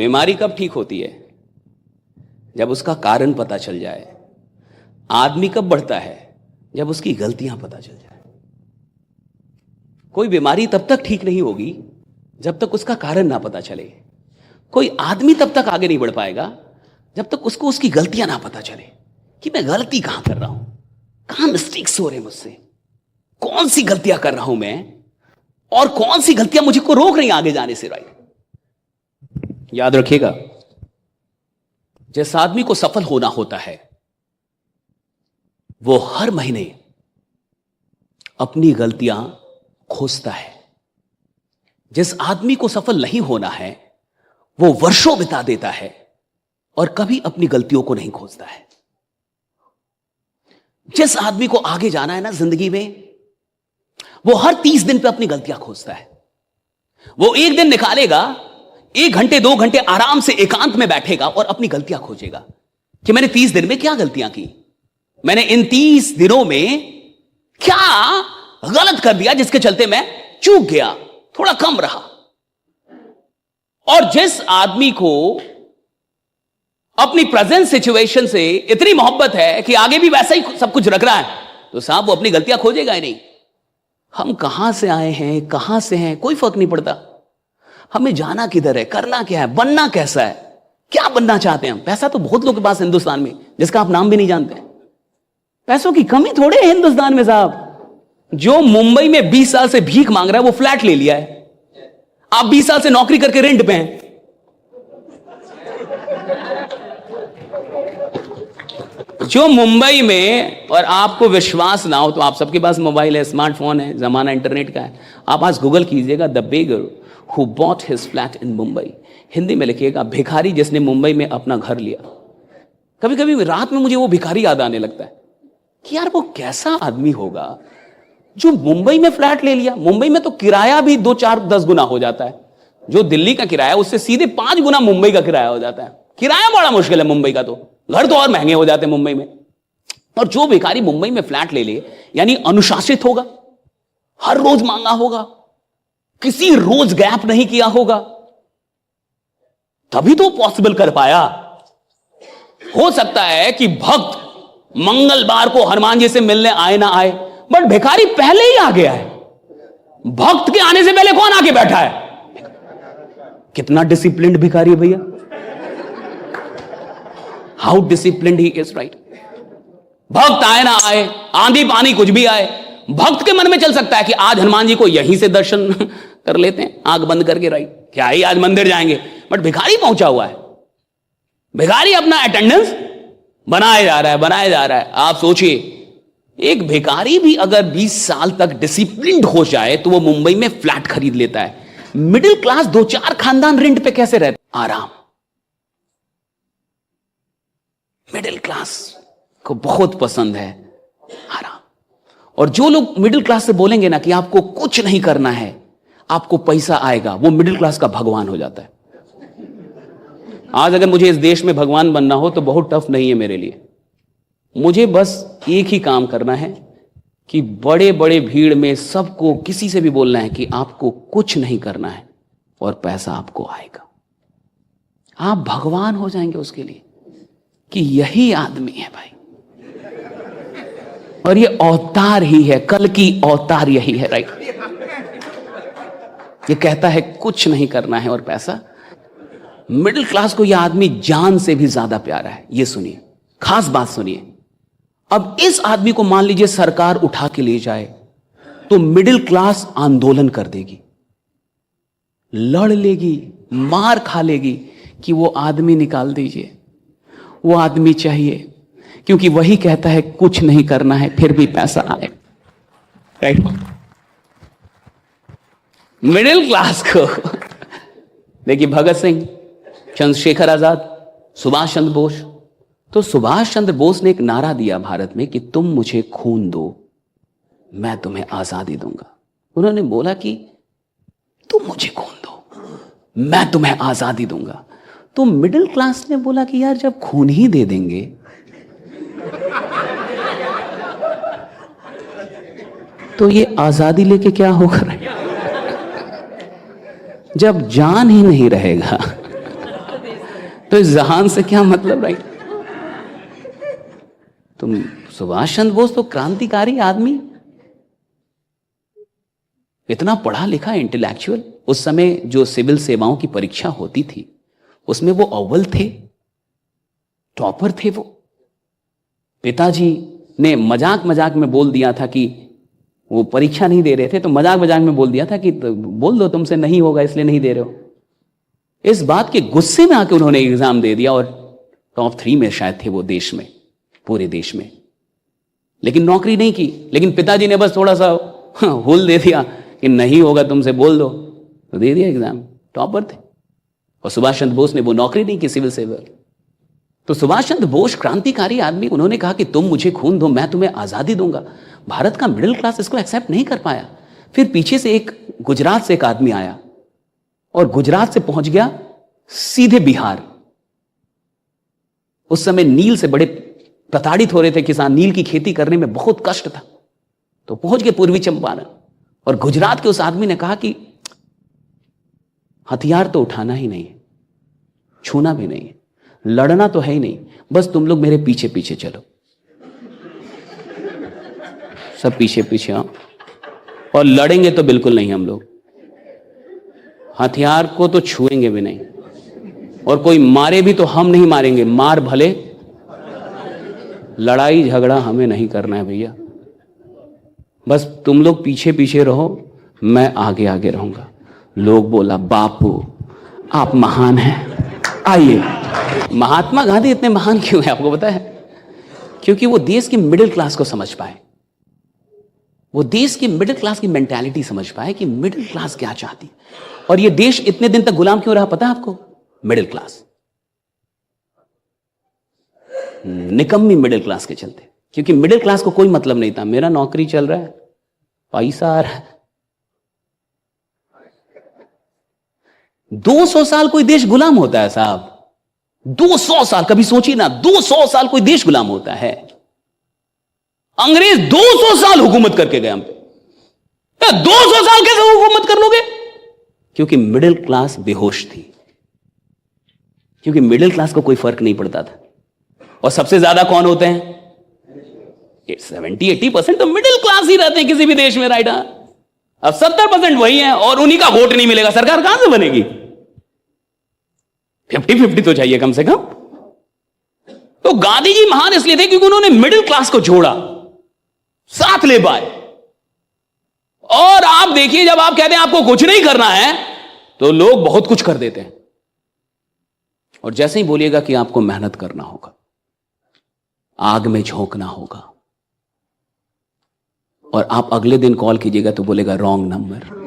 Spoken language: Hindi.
बीमारी कब ठीक होती है? जब उसका कारण पता चल जाए। आदमी कब बढ़ता है? जब उसकी गलतियां पता चल जाए। कोई बीमारी तब तक ठीक नहीं होगी जब तक उसका कारण ना पता चले। कोई आदमी तब तक आगे नहीं बढ़ पाएगा जब तक उसको उसकी गलतियां ना पता चले कि मैं गलती कहां कर रहा हूं, कहां मिस्टेक्स हो रहे हैं मुझसे, कौन सी गलतियां कर रहा हूं मैं और कौन सी गलतियां मुझे को रोक रही आगे जाने से। राइट, याद रखिएगा, जिस आदमी को सफल होना होता है वो हर महीने अपनी गलतियां खोजता है। जिस आदमी को सफल नहीं होना है वो वर्षों बिता देता है और कभी अपनी गलतियों को नहीं खोजता है। जिस आदमी को आगे जाना है ना जिंदगी में, वो हर 30 दिन पे अपनी गलतियां खोजता है। वो एक दिन निकालेगा, 1 घंटे 2 घंटे आराम से एकांत में बैठेगा और अपनी गलतियां खोजेगा कि मैंने 30 दिन में क्या गलतियां की, मैंने इन 30 दिनों में क्या गलत कर दिया जिसके चलते मैं चूक गया, थोड़ा कम रहा। और जिस आदमी को अपनी प्रेजेंट सिचुएशन से इतनी मोहब्बत है कि आगे भी वैसा ही सब कुछ रख रहा है, तो साहब वो अपनी गलतियां खोजेगा ही नहीं। हम कहां से आए हैं, कहां से हैं, कोई फर्क नहीं पड़ता। हमें जाना किधर है, करना क्या है, बनना कैसा है, क्या बनना चाहते हैं हम। पैसा तो बहुत लोगों के पास हिंदुस्तान में जिसका आप नाम भी नहीं जानते। पैसों की कमी थोड़े है हिंदुस्तान में साहब। जो मुंबई में 20 साल से भीख मांग रहा है वो फ्लैट ले लिया है। आप 20 साल से नौकरी करके रेंट पे हैं। जो मुंबई में, और आपको विश्वास ना हो तो आप सबके पास मोबाइल है, स्मार्टफोन है, जमाना इंटरनेट का है, आप आज गूगल कीजिएगा the beggar who bought his flat in Mumbai. Hindi में लिखिएगा भिखारी जिसने मुंबई में अपना घर लिया। कभी कभी रात में मुझे वो भिखारी याद आने लगता है कि यार वो कैसा आदमी होगा जो मुंबई में फ्लैट ले लिया। मुंबई में तो किराया भी 2 4 10 गुना हो जाता है। जो दिल्ली का किराया उससे सीधे 5 गुना मुंबई का किराया हो जाता है। किराया बड़ा मुश्किल है मुंबई का, तो घर तो और महंगे हो जाते हैं मुंबई में। और जो भिखारी मुंबई में फ्लैट ले ले, यानी अनुशासित होगा, हर रोज मांगा होगा, किसी रोज गैप नहीं किया होगा, तभी तो पॉसिबल कर पाया। हो सकता है कि भक्त मंगलवार को हनुमान जी से मिलने आए ना आए, बट भिखारी पहले ही आ गया है। भक्त के आने से पहले कौन आके बैठा है? कितना डिसिप्लिन्ड भिखारी है भैया। How disciplined he is, right. भक्त आए ना आए, आंधी पानी कुछ भी आए, भक्त के मन में चल सकता है कि आज हनुमान जी को यहीं से दर्शन कर लेते हैं, आंख बंद करके, राइट, क्या ही आज मंदिर जाएंगे। बट भिखारी पहुंचा हुआ है। भिखारी अपना अटेंडेंस बनाए जा रहा है, बनाए जा रहा है। आप सोचिए, एक भिखारी भी अगर 20 साल तक डिसिप्लिन्ड हो जाए तो वो मुंबई में फ्लैट खरीद लेता है। मिडिल क्लास 2-4 खानदान रेंट पे कैसे रहते? आराम। मिडिल क्लास को बहुत पसंद है आराम। और जो लोग मिडिल क्लास से बोलेंगे ना कि आपको कुछ नहीं करना है, आपको पैसा आएगा, वो मिडिल क्लास का भगवान हो जाता है। आज अगर मुझे इस देश में भगवान बनना हो तो बहुत टफ नहीं है मेरे लिए। मुझे बस एक ही काम करना है कि बड़े बड़े भीड़ में सबको, किसी से भी बोलना है कि आपको कुछ नहीं करना है और पैसा आपको आएगा। आप भगवान हो जाएंगे उसके लिए कि यही आदमी है भाई, और ये अवतार ही है, कल की अवतार यही है, राइट। ये कहता है कुछ नहीं करना है और पैसा। मिडिल क्लास को यह आदमी जान से भी ज्यादा प्यारा है। ये सुनिए, खास बात सुनिए। अब इस आदमी को मान लीजिए सरकार उठा के ले जाए तो मिडिल क्लास आंदोलन कर देगी, लड़ लेगी, मार खा लेगी कि वो आदमी निकाल दीजिए, वो आदमी चाहिए, क्योंकि वही कहता है कुछ नहीं करना है फिर भी पैसा आए, राइट। मिडिल क्लास को देखिए, भगत सिंह, चंद्रशेखर आजाद, सुभाष चंद्र बोस। तो सुभाष चंद्र बोस ने एक नारा दिया भारत में कि तुम मुझे खून दो, मैं तुम्हें आजादी दूंगा। उन्होंने बोला कि तुम मुझे खून दो, मैं तुम्हें आजादी दूंगा। तो मिडिल क्लास ने बोला कि यार जब खून ही दे देंगे तो ये आजादी लेके क्या होगा? जब जान ही नहीं रहेगा तो इस जहान से क्या मतलब, राइट? तुम सुभाष चंद्र बोस तो क्रांतिकारी आदमी, इतना पढ़ा लिखा इंटेलेक्चुअल। उस समय जो सिविल सेवाओं की परीक्षा होती थी उसमें वो अव्वल थे, टॉपर थे वो। पिताजी ने मजाक मजाक में बोल दिया था कि वो परीक्षा नहीं दे रहे थे, तो मजाक मजाक में बोल दिया था कि बोल दो तुमसे नहीं होगा इसलिए नहीं दे रहे हो। इस बात के गुस्से में आके उन्होंने एग्जाम दे दिया और टॉप 3 में शायद थे वो देश में, पूरे देश में, लेकिन नौकरी नहीं की। लेकिन पिताजी ने बस थोड़ा सा हुल दे दिया कि नहीं होगा तुमसे बोल दो, तो दे दिया एग्जाम, टॉपर थे। और सुभाष चंद्र बोस ने वो नौकरी नहीं की, सिविल सेवक। तो सुभाष चंद्र बोस क्रांतिकारी आदमी, उन्होंने कहा कि तुम मुझे खून दो मैं तुम्हें आजादी दूंगा। भारत का मिडिल क्लास इसको एक्सेप्ट नहीं कर पाया। फिर पीछे से एक गुजरात से एक आदमी आया और गुजरात से पहुंच गया सीधे बिहार। उस समय नील से बड़े प्रताड़ित हो रहे थे किसान, नील की खेती करने में बहुत कष्ट था, तो पहुंच गए पूर्वी चंपारण। और गुजरात के उस आदमी ने कहा कि हथियार तो उठाना ही नहीं है, छूना भी नहीं है, लड़ना तो है ही नहीं, बस तुम लोग मेरे पीछे पीछे चलो। सब पीछे पीछे आओ, और लड़ेंगे तो बिल्कुल नहीं हम लोग, हथियार को तो छुएंगे भी नहीं, और कोई मारे भी तो हम नहीं मारेंगे, मार भले, लड़ाई झगड़ा हमें नहीं करना है भैया, बस तुम लोग पीछे पीछे रहो, मैं आगे आगे रहूंगा। लोग बोला बापू आप महान हैं, आइए। महात्मा गांधी इतने महान क्यों है आपको पता है? क्योंकि वो देश की मिडिल क्लास को समझ पाए, वो देश की मिडिल क्लास की मेंटालिटी समझ पाए कि मिडिल क्लास क्या चाहती है। और ये देश इतने दिन तक गुलाम क्यों रहा पता है आपको? मिडिल क्लास, निकम्मी मिडिल क्लास के चलते। क्योंकि मिडिल क्लास को कोई मतलब नहीं था, मेरा नौकरी चल रहा है, पैसा आ रहा है। 200 साल कोई देश गुलाम होता है साहब, 200 साल, कभी सोचिए ना, 200 साल कोई देश गुलाम होता है। अंग्रेज 200 साल हुकूमत करके गए हम पे। 200 साल कैसे हुकूमत कर लोगे? क्योंकि मिडिल क्लास बेहोश थी, क्योंकि मिडिल क्लास को कोई फर्क नहीं पड़ता था। और सबसे ज्यादा कौन होते हैं? 70-80% तो मिडिल क्लास ही रहते हैं किसी भी देश में, राइट? अब 70% वही है, और उन्हीं का वोट नहीं मिलेगा, सरकार कहां से बनेगी? 50-50 तो चाहिए कम से कम। तो गांधी जी महान इसलिए थे क्योंकि उन्होंने मिडिल क्लास को जोड़ा, साथ ले पाए। और आप देखिए, जब आप कहते हैं आपको कुछ नहीं करना है, तो लोग बहुत कुछ कर देते हैं। और जैसे ही बोलिएगा कि आपको मेहनत करना होगा, आग में झोंकना होगा, और आप अगले दिन कॉल कीजिएगा तो बोलेगा रॉन्ग नंबर।